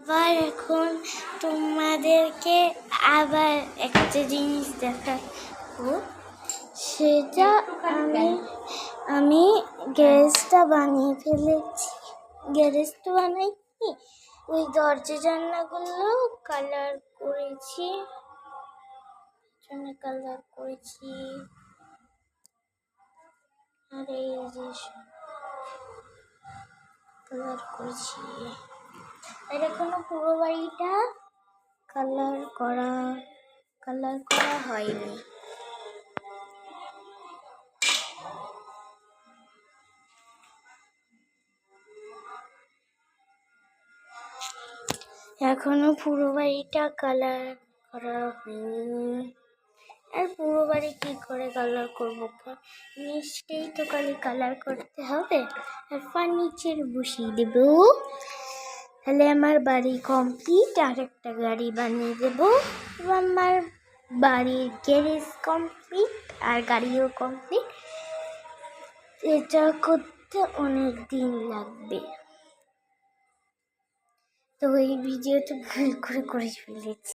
আবার এখন তোমাদেরকে আবার একটা জিনিস দেখাবো। সেটা আমি গ্যারেজটা বানিয়ে ফেলেছি। গ্যারেজটা বানাইনি, ওই দরজা জানলাগুলো কালার করেছি, আর এই যে কালার করেছি। আর এখনো পুরো বাড়িটা কালার করা হয়নি। এখনো পুরো বাড়িটা কালার করা হয়নি। আর পুরো বাড়ি কি করে কালার করবো? নিশ্চয়ই তো কালার করতে হবে। আর ফার্নিচার বসিয়ে দেবো, তাহলে আমার বাড়ি কমপ্লিট। আর একটা গাড়ি বানিয়ে দেবো, আমার বাড়ির গ্যারেজ কমপ্লিট আর গাড়িও কমপ্লিট। এটা করতে অনেক দিন লাগবে, তো এই ভিডিওটা ভুল করে ফেলেছি।